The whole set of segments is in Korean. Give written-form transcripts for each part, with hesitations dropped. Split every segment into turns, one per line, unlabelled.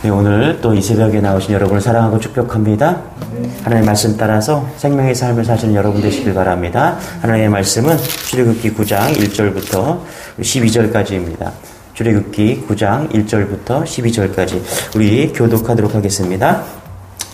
네, 오늘 또 이 새벽에 나오신 여러분을 사랑하고 축복합니다. 하나님의 말씀 따라서 생명의 삶을 사시는 여러분 되시길 바랍니다. 하나님의 말씀은 출애굽기 9장 1절부터 12절까지입니다. 출애굽기 9장 1절부터 12절까지 우리 교독하도록 하겠습니다.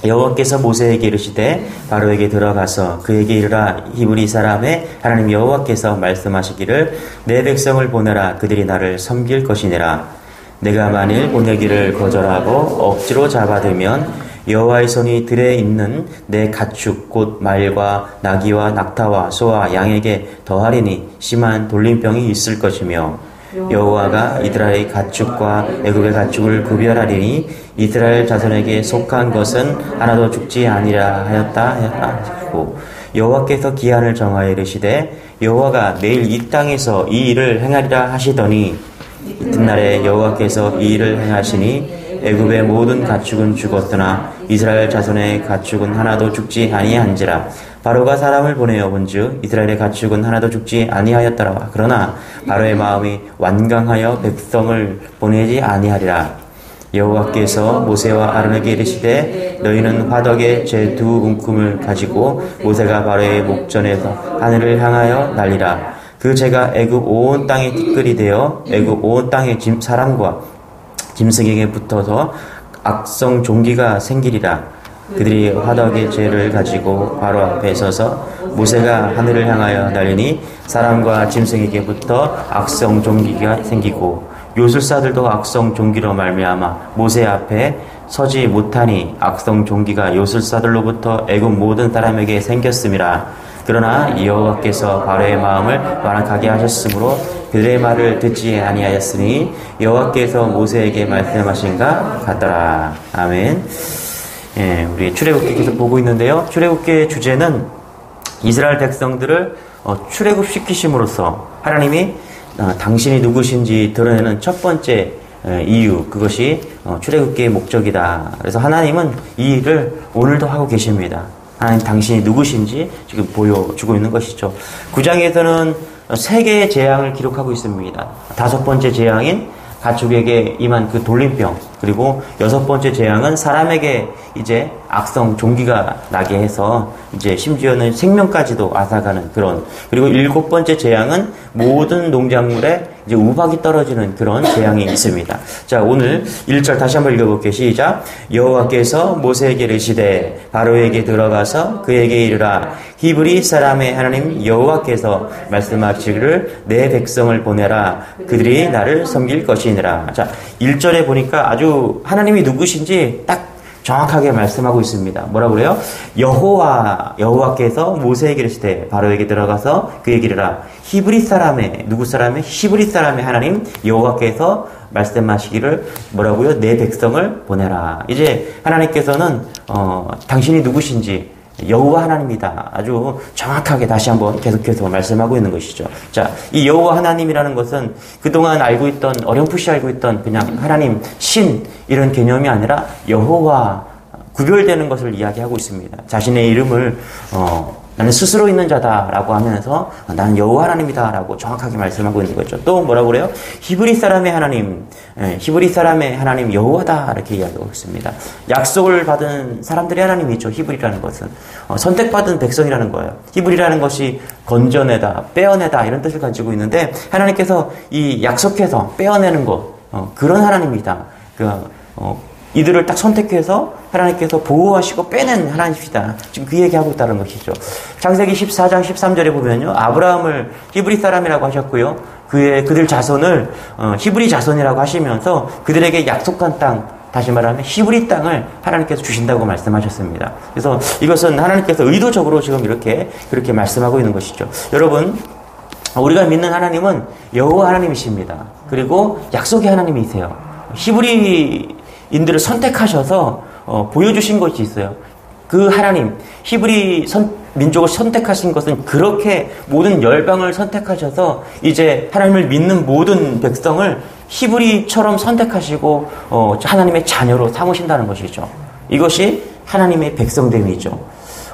여호와께서 모세에게 이르시되 바로에게 들어가서 그에게 이르라. 히브리 사람의 하나님 여호와께서 말씀하시기를 내 백성을 보내라. 그들이 나를 섬길 것이니라. 내가 만일 보내기를 거절하고 억지로 잡아들면 여호와의 손이 들에 있는 내 가축 곧 말과 나귀와 낙타와 소와 양에게 더하리니 심한 돌림병이 있을 것이며 여호와가 이스라엘의 가축과 애굽의 가축을 구별하리니 이스라엘 자손에게 속한 것은 하나도 죽지 아니라 하였다 하고 여호와께서 기한을 정하여 이르시되 여호와가 내일 이 땅에서 이 일을 행하리라 하시더니 이튿날에 여호와께서 이 일을 행하시니 애굽의 모든 가축은 죽었으나 이스라엘 자손의 가축은 하나도 죽지 아니한지라. 바로가 사람을 보내어 본즉 이스라엘의 가축은 하나도 죽지 아니하였더라. 그러나 바로의 마음이 완강하여 백성을 보내지 아니하리라. 여호와께서 모세와 아론에게 이르시되 너희는 화덕에 제 두 움큼을 가지고 모세가 바로의 목전에서 하늘을 향하여 날리라. 그 제가 애굽 온 땅에 티끌이 되어 애굽 온 땅의 사람과 짐승에게 붙어서 악성 종기가 생기리라. 그들이 화덕의 죄를 가지고 바로 앞에 서서 모세가 하늘을 향하여 날리니 사람과 짐승에게 붙어 악성 종기가 생기고 요술사들도 악성 종기로 말미암아 모세 앞에 서지 못하니 악성 종기가 요술사들로부터 애굽 모든 사람에게 생겼음이라. 그러나 여호와께서 바로의 마음을 완악하게 하셨으므로 그들의 말을 듣지 아니하였으니 여호와께서 모세에게 말씀하신가 같더라. 아멘. 예, 우리 출애굽기 계속 보고 있는데요. 출애굽기의 주제는 이스라엘 백성들을 출애굽시키심으로써 하나님이 당신이 누구신지 드러내는 첫 번째 이유, 그것이 출애굽기의 목적이다. 그래서 하나님은 이 일을 오늘도 하고 계십니다. 하나님 당신이 누구신지 지금 보여주고 있는 것이죠. 9장에서는 3개의 재앙을 기록하고 있습니다. 5번째 재앙인 가축에게 임한 그 돌림병, 그리고 6번째 재앙은 사람에게 이제 악성 종기가 나게 해서 이제 심지어는 생명까지도 앗아가는 그런, 그리고 7번째 재앙은 모든 농작물에 이제 우박이 떨어지는 그런 재앙이 있습니다. 자, 오늘 1절 다시 한번 읽어볼게요. 시작. 여호와께서 모세에게 이르시되 바로에게 들어가서 그에게 이르라. 히브리 사람의 하나님 여호와께서 말씀하시기를 내 백성을 보내라. 그들이 나를 섬길 것이니라. 자, 1절에 보니까 아주 하나님이 누구신지 딱 정확하게 말씀하고 있습니다. 뭐라 그래요? 여호와께서 모세에게 이르시되 바로에게 들어가서 그에게 이르라. 히브리 사람의, 누구 사람의? 히브리 사람의 하나님 여호와께서 말씀하시기를 뭐라고요? 내 백성을 보내라. 이제 하나님께서는 당신이 누구신지 여호와 하나님이다. 아주 정확하게 다시 한번 계속해서 말씀하고 있는 것이죠. 자, 이 여호와 하나님이라는 것은 그동안 알고 있던, 어렴풋이 알고 있던 그냥 하나님, 신 이런 개념이 아니라 여호와, 구별되는 것을 이야기하고 있습니다. 자신의 이름을 나는 스스로 있는 자다라고 하면서 나는 여호와 하나님이다라고 정확하게 말씀하고 있는 거죠. 또 뭐라고 그래요? 히브리 사람의 하나님, 히브리 사람의 하나님 여호와다 이렇게 이야기하고 있습니다. 약속을 받은 사람들의 하나님이죠. 히브리라는 것은 선택받은 백성이라는 거예요. 히브리라는 것이 건져내다, 빼어내다 이런 뜻을 가지고 있는데 하나님께서 이 약속해서 빼어내는 것, 그런 하나님이다. 이들을 딱 선택해서 하나님께서 보호하시고 빼낸 하나님이시다. 지금 그 얘기하고 있다는 것이죠. 창세기 14장 13절에 보면요. 아브라함을 히브리 사람이라고 하셨고요. 그들 자손을 히브리 자손이라고 하시면서 그들에게 약속한 땅, 다시 말하면 히브리 땅을 하나님께서 주신다고 말씀하셨습니다. 그래서 이것은 하나님께서 의도적으로 지금 그렇게 말씀하고 있는 것이죠. 여러분, 우리가 믿는 하나님은 여호와 하나님이십니다. 그리고 약속의 하나님이세요. 히브리인들을 선택하셔서 보여주신 것이 있어요. 그 하나님, 히브리 민족을 선택하신 것은 그렇게 모든 열방을 선택하셔서 이제 하나님을 믿는 모든 백성을 히브리처럼 선택하시고 하나님의 자녀로 삼으신다는 것이죠. 이것이 하나님의 백성됨이죠.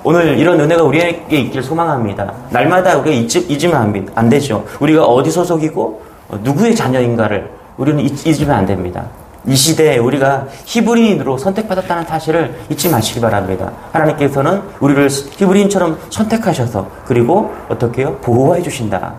오늘 이런 은혜가 우리에게 있길 소망합니다. 날마다 우리가 잊으면 안 되죠. 우리가 어디 소속이고 누구의 자녀인가를 우리는 잊으면 안 됩니다. 이 시대에 우리가 히브리인으로 선택받았다는 사실을 잊지 마시기 바랍니다. 하나님께서는 우리를 히브리인처럼 선택하셔서 그리고 어떻게 해요? 보호해 주신다.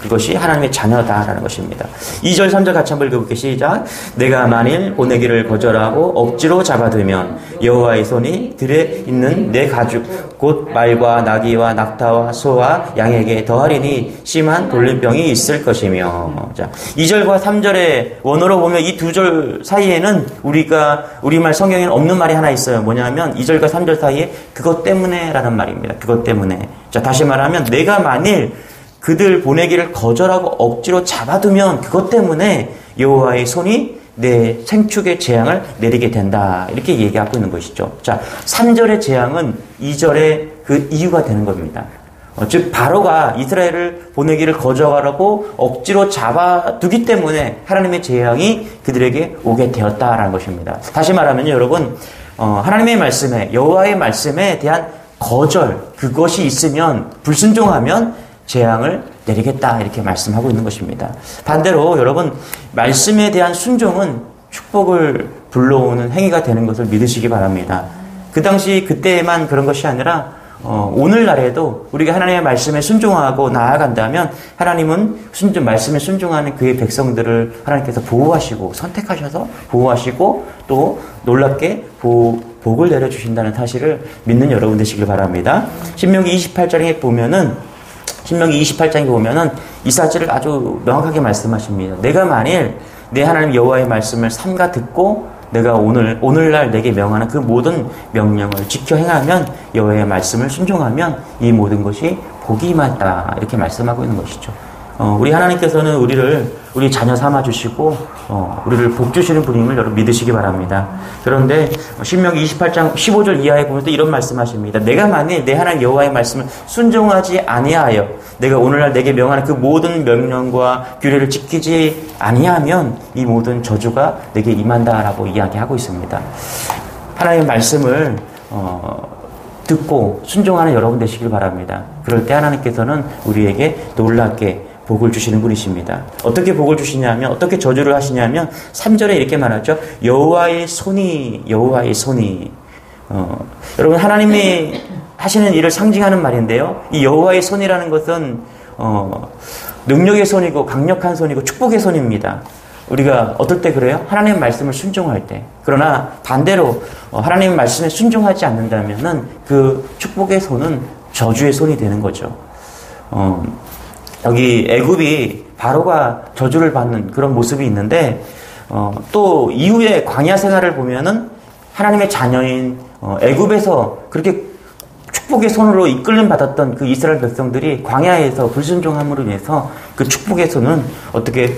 그것이 하나님의 자녀다라는 것입니다. 2절 3절 같이 한번 읽어볼게요. 시작. 내가 만일 보내기를 거절하고 억지로 잡아두면 여호와의 손이 들에 있는 내 가죽 곧 말과 나귀와 낙타와 소와 양에게 더하리니 심한 돌림병이 있을 것이며. 자, 2절과 3절의 원어로 보면 이 두 절 사이에는 우리말 성경에는 없는 말이 하나 있어요. 뭐냐면 2절과 3절 사이에 그것 때문에라는 말입니다. 그것 때문에. 자, 다시 말하면 내가 만일 그들 보내기를 거절하고 억지로 잡아두면 그것 때문에 여호와의 손이 내 생축의 재앙을 내리게 된다. 이렇게 얘기하고 있는 것이죠. 자, 3절의 재앙은 2절의 그 이유가 되는 겁니다. 즉 바로가 이스라엘을 보내기를 거절하고 억지로 잡아두기 때문에 하나님의 재앙이 그들에게 오게 되었다라는 것입니다. 다시 말하면 여러분, 하나님의 말씀에, 여호와의 말씀에 대한 거절, 그것이 있으면, 불순종하면 재앙을 내리겠다, 이렇게 말씀하고 있는 것입니다. 반대로 여러분, 말씀에 대한 순종은 축복을 불러오는 행위가 되는 것을 믿으시기 바랍니다. 그 당시 그때만 그런 것이 아니라 오늘날에도 우리가 하나님의 말씀에 순종하고 나아간다면 하나님은 말씀에 순종하는 그의 백성들을 하나님께서 보호하시고 선택하셔서 보호하시고 또 놀랍게 복을 내려주신다는 사실을 믿는 여러분 되시길 바랍니다. 신명기 28장에 보면은 이 사실을 아주 명확하게 말씀하십니다. 내가 만일 내 하나님 여호와의 말씀을 삼가 듣고 내가 오늘날 내게 명하는 그 모든 명령을 지켜 행하면 여호와의 말씀을 순종하면 이 모든 것이 복이 임하다, 이렇게 말씀하고 있는 것이죠. 우리 하나님께서는 우리 자녀 삼아 주시고 우리를 복 주시는 분임을 여러분 믿으시기 바랍니다. 그런데 신명기 28장 15절 이하에 보면 또 이런 말씀하십니다. 내가 만일 내 하나님 여호와의 말씀을 순종하지 아니하여 내가 오늘날 내게 명하는 그 모든 명령과 규례를 지키지 아니하면 이 모든 저주가 내게 임한다라고 이야기하고 있습니다. 하나님의 말씀을 듣고 순종하는 여러분 되시길 바랍니다. 그럴 때 하나님께서는 우리에게 놀랍게 복을 주시는 분이십니다. 어떻게 복을 주시냐면, 어떻게 저주를 하시냐면 3절에 이렇게 말하죠. 여호와의 손이. 여러분, 하나님이 하시는 일을 상징하는 말인데요. 이 여호와의 손이라는 것은 능력의 손이고 강력한 손이고 축복의 손입니다. 우리가 어떨 때 그래요? 하나님의 말씀을 순종할 때. 그러나 반대로 하나님의 말씀에 순종하지 않는다면은 그 축복의 손은 저주의 손이 되는 거죠. 여기 애굽이 바로가 저주를 받는 그런 모습이 있는데 또 이후에 광야 생활을 보면은 하나님의 자녀인 애굽에서 그렇게 축복의 손으로 이끌림 받았던 그 이스라엘 백성들이 광야에서 불순종함으로 인해서 그 축복의 손은 어떻게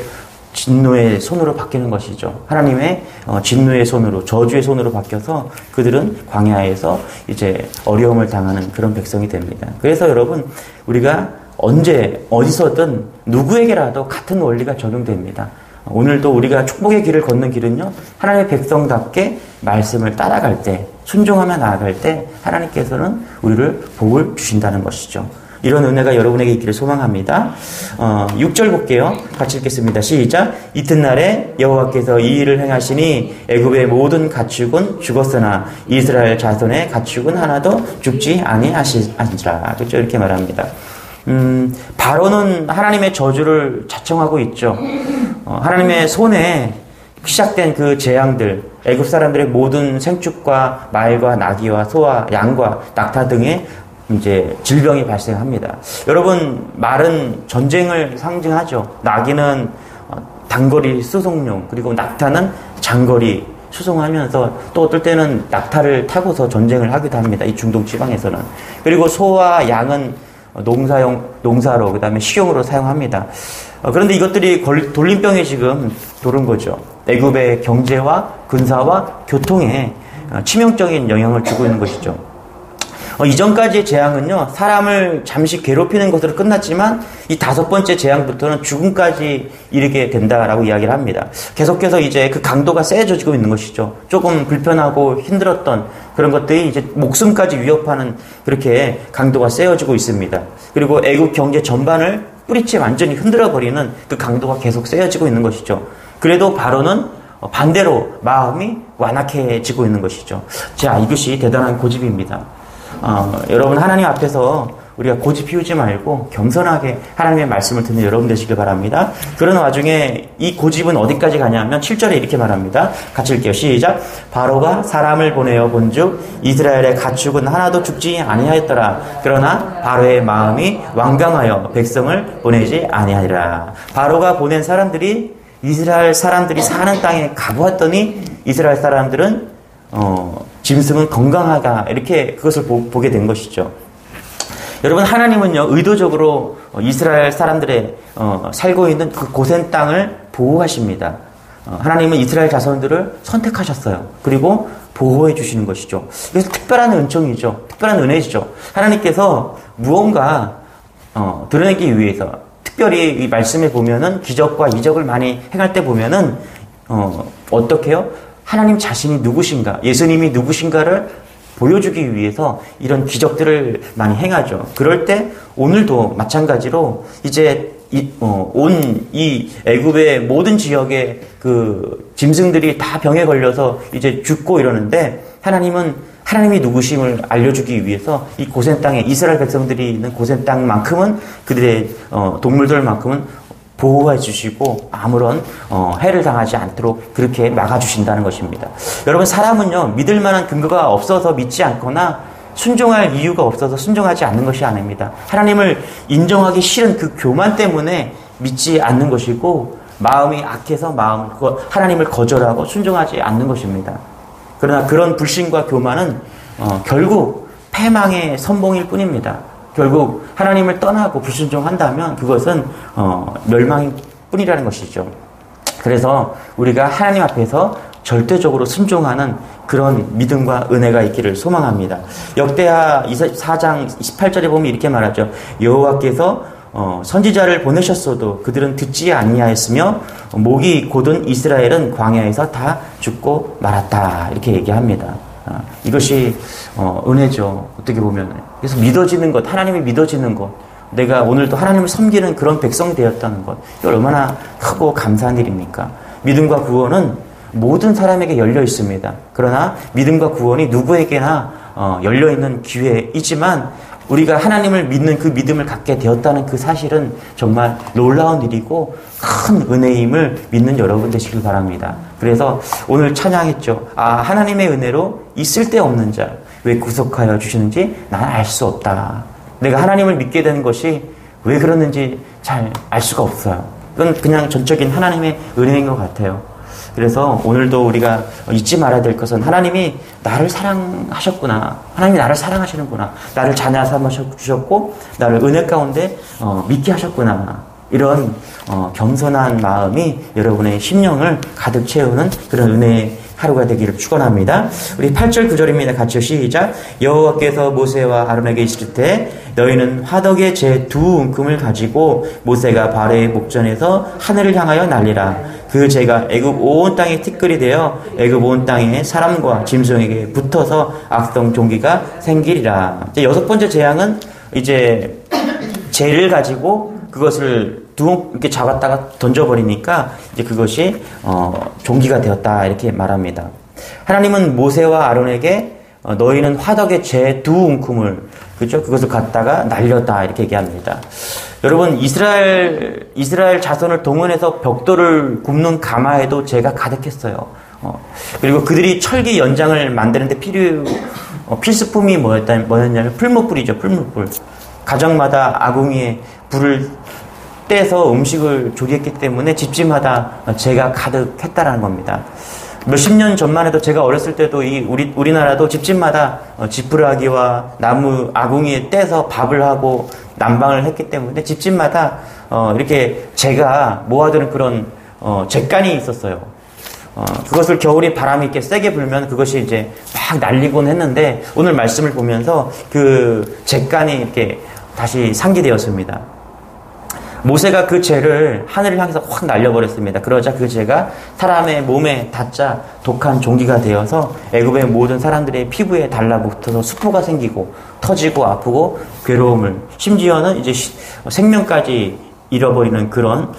진노의 손으로 바뀌는 것이죠. 하나님의 진노의 손으로, 저주의 손으로 바뀌어서 그들은 광야에서 이제 어려움을 당하는 그런 백성이 됩니다. 그래서 여러분, 우리가 언제 어디서든 누구에게라도 같은 원리가 적용됩니다. 오늘도 우리가 축복의 길을 걷는 길은요, 하나님의 백성답게 말씀을 따라갈 때, 순종하며 나아갈 때 하나님께서는 우리를 복을 주신다는 것이죠. 이런 은혜가 여러분에게 있기를 소망합니다. 6절 볼게요. 같이 읽겠습니다. 시작. 이튿날에 여호와께서 이 일을 행하시니 애굽의 모든 가축은 죽었으나 이스라엘 자손의 가축은 하나도 죽지 아니하시니라. 그렇죠? 이렇게 말합니다. 바로는 하나님의 저주를 자청하고 있죠. 하나님의 손에 시작된 그 재앙들, 애굽 사람들의 모든 생축과 말과 나귀와 소와 양과 낙타 등의 이제 질병이 발생합니다. 여러분, 말은 전쟁을 상징하죠. 나귀는 단거리 수송용, 그리고 낙타는 장거리 수송하면서 또 어떨 때는 낙타를 타고서 전쟁을 하기도 합니다. 이 중동 지방에서는. 그리고 소와 양은 농사로, 그 다음에 식용으로 사용합니다. 그런데 이것들이 돌림병에 지금 도는 거죠. 애굽의 경제와 군사와 교통에 치명적인 영향을 주고 있는 것이죠. 이전까지의 재앙은요, 사람을 잠시 괴롭히는 것으로 끝났지만 이 5번째 재앙부터는 죽음까지 이르게 된다라고 이야기를 합니다. 계속해서 이제 그 강도가 세져지고 있는 것이죠. 조금 불편하고 힘들었던 그런 것들이 이제 목숨까지 위협하는 그렇게 강도가 세워지고 있습니다. 그리고 애국 경제 전반을 뿌리째 완전히 흔들어버리는 그 강도가 계속 세워지고 있는 것이죠. 그래도 바로는 반대로 마음이 완악해지고 있는 것이죠. 자, 이것이 대단한 고집입니다. 여러분 하나님 앞에서 우리가 고집 피우지 말고 겸손하게 하나님의 말씀을 듣는 여러분 되시길 바랍니다. 그런 와중에 이 고집은 어디까지 가냐면 7절에 이렇게 말합니다. 같이 읽게요. 시작. 바로가 사람을 보내어 본즉 이스라엘의 가축은 하나도 죽지 아니하였더라. 그러나 바로의 마음이 완강하여 백성을 보내지 아니하리라. 바로가 보낸 사람들이 이스라엘 사람들이 사는 땅에 가보았더니 이스라엘 사람들은 짐승은 건강하다 이렇게 그것을 보게 된 것이죠. 여러분 하나님은요 의도적으로 이스라엘 사람들의 살고 있는 그 고센 땅을 보호하십니다. 하나님은 이스라엘 자손들을 선택하셨어요. 그리고 보호해 주시는 것이죠. 그래서 특별한 은총이죠. 특별한 은혜죠. 하나님께서 무언가 드러내기 위해서 특별히 이 말씀에 보면은 기적과 이적을 많이 행할 때 보면은 어떻게 해요? 하나님 자신이 누구신가, 예수님이 누구신가를 보여주기 위해서 이런 기적들을 많이 행하죠. 그럴 때 오늘도 마찬가지로 이제 온 이 애굽의 모든 지역의 그 짐승들이 다 병에 걸려서 이제 죽고 이러는데 하나님은 하나님이 누구심을 알려주기 위해서 이 고센 땅에 이스라엘 백성들이 있는 고센 땅만큼은 그들의 동물들만큼은 보호해 주시고 아무런 해를 당하지 않도록 그렇게 막아주신다는 것입니다. 여러분 사람은요 믿을 만한 근거가 없어서 믿지 않거나 순종할 이유가 없어서 순종하지 않는 것이 아닙니다. 하나님을 인정하기 싫은 그 교만 때문에 믿지 않는 것이고 마음이 악해서 하나님을 거절하고 순종하지 않는 것입니다. 그러나 그런 불신과 교만은 결국 패망의 선봉일 뿐입니다. 결국 하나님을 떠나고 불순종한다면 그것은 멸망일 뿐이라는 것이죠. 그래서 우리가 하나님 앞에서 절대적으로 순종하는 그런 믿음과 은혜가 있기를 소망합니다. 역대하 4장 28절에 보면 이렇게 말하죠. 여호와께서 선지자를 보내셨어도 그들은 듣지 아니하였으며 목이 곧은 이스라엘은 광야에서 다 죽고 말았다 이렇게 얘기합니다. 이것이 은혜죠. 어떻게 보면. 그래서 믿어지는 것, 하나님이 믿어지는 것, 내가 오늘도 하나님을 섬기는 그런 백성이 되었다는 것, 이거 얼마나 크고 감사한 일입니까? 믿음과 구원은 모든 사람에게 열려 있습니다. 그러나 믿음과 구원이 누구에게나 열려 있는 기회이지만 우리가 하나님을 믿는 그 믿음을 갖게 되었다는 그 사실은 정말 놀라운 일이고 큰 은혜임을 믿는 여러분 되시길 바랍니다. 그래서 오늘 찬양했죠. 하나님의 은혜로 이 쓸데없는 자 왜 구속하여 주시는지 나는 알 수 없다. 내가 하나님을 믿게 되는 것이 왜 그러는지 잘 알 수가 없어요. 그건 그냥 전적인 하나님의 은혜인 것 같아요. 그래서 오늘도 우리가 잊지 말아야 될 것은 하나님이 나를 사랑하셨구나. 하나님이 나를 사랑하시는구나. 나를 자녀 삼으셨고 나를 은혜 가운데 믿게 하셨구나. 이런 겸손한 마음이 여러분의 심령을 가득 채우는 그런 은혜의 하루가 되기를 축원합니다. 우리 8절 9절입니다. 같이 시작. 여호와께서 모세와 아론에게 이르시되 너희는 화덕의 제 두 움큼을 가지고 모세가 바로의 목전에서 하늘을 향하여 날리라. 그 재가 애굽 온 땅에 티끌이 되어 애굽 온 땅에 사람과 짐승에게 붙어서 악성 종기가 생기리라. 이제 여섯 번째 재앙은 이제 재를 가지고 그것을 이렇게 잡았다가 던져버리니까 이제 그것이 종기가 되었다 이렇게 말합니다. 하나님은 모세와 아론에게 너희는 화덕의 재 두 움큼을 그죠? 그것을 갖다가 날렸다 이렇게 얘기합니다. 여러분 이스라엘 자손을 동원해서 벽돌을 굽는 가마에도 재가 가득했어요. 그리고 그들이 철기 연장을 만드는데 필수품이 뭐였냐면 풀무불이죠. 풀무불. 가정마다 아궁이에 불을 떼서 음식을 조리했기 때문에 집집마다 재가 가득했다라는 겁니다. 몇십 년 전만 해도 제가 어렸을 때도 우리나라도 집집마다 지푸라기와 나무 아궁이에 떼서 밥을 하고 난방을 했기 때문에 집집마다 이렇게 재가 모아두는 그런 잿간이 있었어요. 그것을 겨울에 바람이 이렇게 세게 불면 그것이 이제 막 날리곤 했는데 오늘 말씀을 보면서 그 잿간이 이렇게 다시 상기되었습니다. 모세가 그 재를 하늘을 향해서 확 날려버렸습니다. 그러자 그 재가 사람의 몸에 닿자 독한 종기가 되어서 애굽의 모든 사람들의 피부에 달라붙어서 수포가 생기고 터지고 아프고 괴로움을 심지어는 이제 생명까지 잃어버리는 그런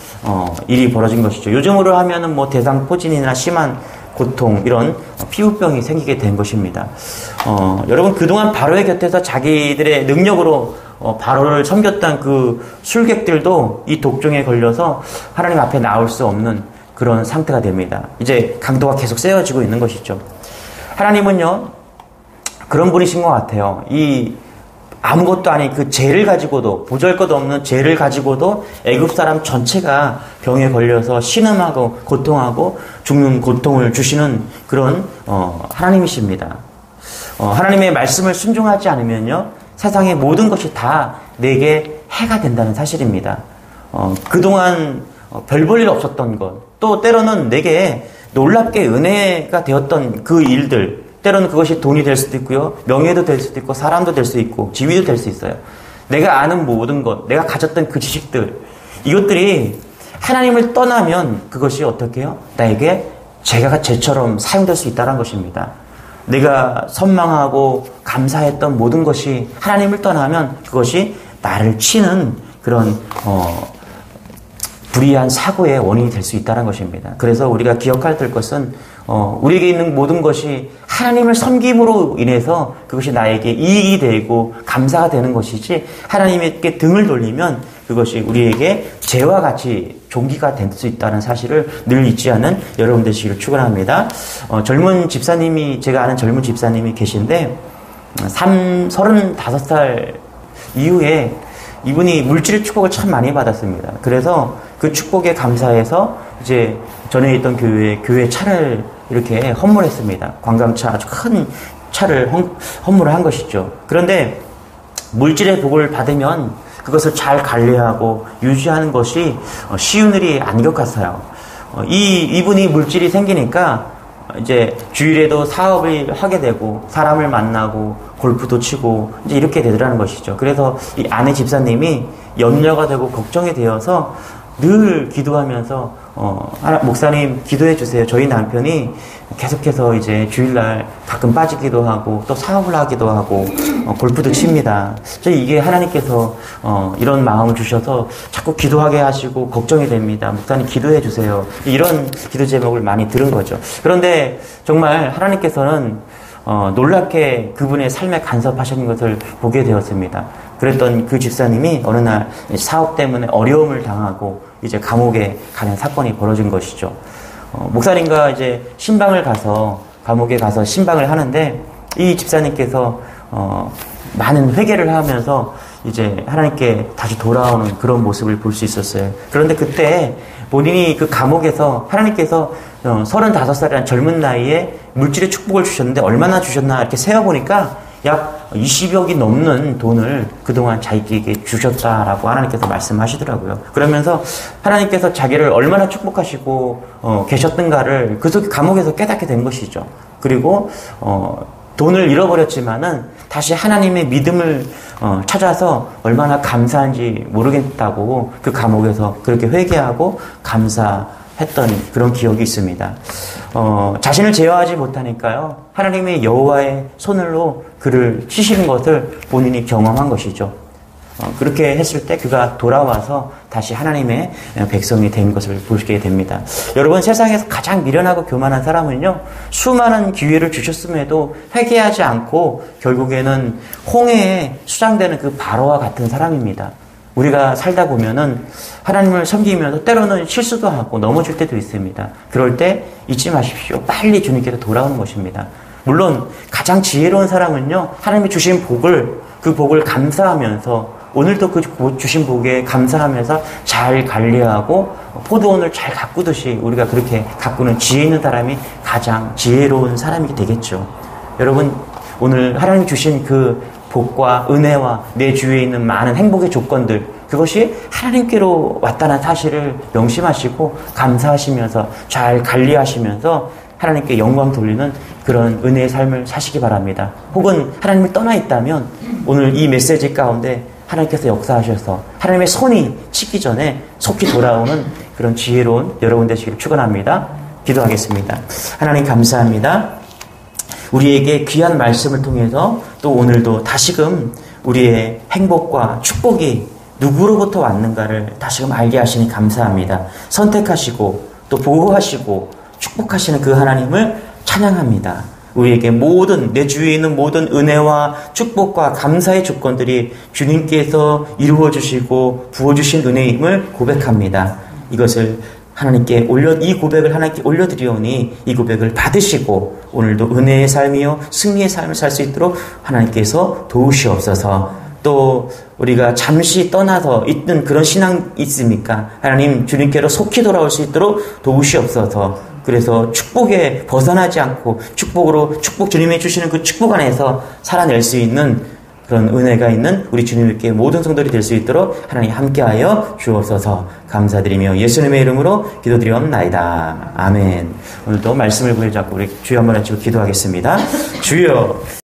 일이 벌어진 것이죠. 요즘으로 하면은 뭐 대상포진이나 심한 고통, 이런 피부병이 생기게 된 것입니다. 여러분, 그동안 바로의 곁에서 자기들의 능력으로 바로를 섬겼던 그 술객들도 이 독종에 걸려서 하나님 앞에 나올 수 없는 그런 상태가 됩니다. 이제 강도가 계속 세워지고 있는 것이죠. 하나님은요, 그런 분이신 것 같아요. 이 아무것도 아닌 그 죄를 가지고도, 보잘것 없는 죄를 가지고도 애굽 사람 전체가 병에 걸려서 신음하고 고통하고 죽는 고통을 주시는 그런 하나님이십니다. 하나님의 말씀을 순종하지 않으면요, 세상의 모든 것이 다 내게 해가 된다는 사실입니다. 그동안 별 볼 일 없었던 것, 또 때로는 내게 놀랍게 은혜가 되었던 그 일들, 때로는 그것이 돈이 될 수도 있고요, 명예도 될 수도 있고, 사람도 될 수 있고, 지위도 될 수 있어요. 내가 아는 모든 것, 내가 가졌던 그 지식들, 이것들이 하나님을 떠나면 그것이 어떻게 해요? 나에게 죄처럼 사용될 수 있다는 것입니다. 내가 선망하고 감사했던 모든 것이 하나님을 떠나면 그것이 나를 치는 그런 불의한 사고의 원인이 될 수 있다는 것입니다. 그래서 우리가 기억할 것은 우리에게 있는 모든 것이 하나님을 섬김으로 인해서 그것이 나에게 이익이 되고 감사가 되는 것이지, 하나님께 등을 돌리면 그것이 우리에게 죄와 같이 종기가 될 수 있다는 사실을 늘 잊지 않은 여러분 되시기를 축원합니다. 제가 아는 젊은 집사님이 계신데 35살 이후에 이분이 물질의 축복을 참 많이 받았습니다. 그래서 그 축복에 감사해서 이제 전에 있던 교회 차를 이렇게 헌물했습니다. 관광차, 아주 큰 차를 헌물을 한 것이죠. 그런데 물질의 복을 받으면 그것을 잘 관리하고 유지하는 것이 쉬운 일이 아닌 것 같아요. 이분이 물질이 생기니까 이제 주일에도 사업을 하게 되고, 사람을 만나고, 골프도 치고, 이제 이렇게 되더라는 것이죠. 그래서 이 아내 집사님이 염려가 되고 걱정이 되어서 늘 기도하면서 목사님 기도해 주세요. 저희 남편이 계속해서 이제 주일날 가끔 빠지기도 하고, 또 사업을 하기도 하고, 골프도 칩니다. 이게 하나님께서 이런 마음을 주셔서 자꾸 기도하게 하시고 걱정이 됩니다. 목사님 기도해 주세요. 이런 기도 제목을 많이 들은 거죠. 그런데 정말 하나님께서는 놀랍게 그분의 삶에 간섭하시는 것을 보게 되었습니다. 그랬던 그 집사님이 어느 날 사업 때문에 어려움을 당하고 이제 감옥에 가는 사건이 벌어진 것이죠. 목사님과 이제 감옥에 가서 신방을 하는데, 이 집사님께서 많은 회개를 하면서 이제 하나님께 다시 돌아오는 그런 모습을 볼 수 있었어요. 그런데 그때 본인이 그 감옥에서 하나님께서 35살이라는 젊은 나이에 물질의 축복을 주셨는데 얼마나 주셨나 이렇게 세어보니까 약 20억이 넘는 돈을 그동안 자기에게 주셨다라고 하나님께서 말씀하시더라고요. 그러면서 하나님께서 자기를 얼마나 축복하시고 계셨던가를 그 감옥에서 깨닫게 된 것이죠. 그리고 돈을 잃어버렸지만은 다시 하나님의 믿음을 찾아서 얼마나 감사한지 모르겠다고 그 감옥에서 그렇게 회개하고 감사했던 그런 기억이 있습니다. 자신을 제어하지 못하니까요, 하나님의 여호와의 손으로 그를 치시는 것을 본인이 경험한 것이죠. 그렇게 했을 때 그가 돌아와서 다시 하나님의 백성이 된 것을 보시게 됩니다. 여러분, 세상에서 가장 미련하고 교만한 사람은요, 수많은 기회를 주셨음에도 회개하지 않고 결국에는 홍해에 수장되는 그 바로와 같은 사람입니다. 우리가 살다 보면은 하나님을 섬기면서 때로는 실수도 하고 넘어질 때도 있습니다. 그럴 때 잊지 마십시오. 빨리 주님께로 돌아오는 것입니다. 물론 가장 지혜로운 사람은요, 하나님이 주신 그 복을 감사하면서, 오늘도 그 주신 복에 감사하면서 잘 관리하고 포도원을 잘 가꾸듯이 우리가 그렇게 가꾸는 지혜 있는 사람이 가장 지혜로운 사람이 되겠죠. 여러분, 오늘 하나님 주신 그 복과 은혜와 내 주위에 있는 많은 행복의 조건들, 그것이 하나님께로 왔다는 사실을 명심하시고 감사하시면서 잘 관리하시면서 하나님께 영광 돌리는 그런 은혜의 삶을 사시기 바랍니다. 혹은 하나님을 떠나 있다면 오늘 이 메시지 가운데 하나님께서 역사하셔서 하나님의 손이 치기 전에 속히 돌아오는 그런 지혜로운 여러분 되시기를 축원합니다. 기도하겠습니다. 하나님 감사합니다. 우리에게 귀한 말씀을 통해서 또 오늘도 다시금 우리의 행복과 축복이 누구로부터 왔는가를 다시금 알게 하시니 감사합니다. 선택하시고 또 보호하시고 축복하시는 그 하나님을 찬양합니다. 우리에게 모든 내 주위에 있는 모든 은혜와 축복과 감사의 조건들이 주님께서 이루어주시고 부어주신 은혜임을 고백합니다. 이것을 하나님께 이 고백을 하나님께 올려드리오니 이 고백을 받으시고 오늘도 은혜의 삶이요 승리의 삶을 살 수 있도록 하나님께서 도우시옵소서. 또 우리가 잠시 떠나서 있는 그런 신앙이 있습니까? 하나님 주님께로 속히 돌아올 수 있도록 도우시옵소서. 그래서 축복에 벗어나지 않고 축복 주님이 주시는 그 축복 안에서 살아낼 수 있는 그런 은혜가 있는 우리 주님께 모든 성도들이 될 수 있도록 하나님 함께하여 주옵소서. 감사드리며 예수님의 이름으로 기도드리옵나이다. 아멘. 오늘도 말씀을 붙잡고 우리 주여 한번 외치고 기도하겠습니다. 주여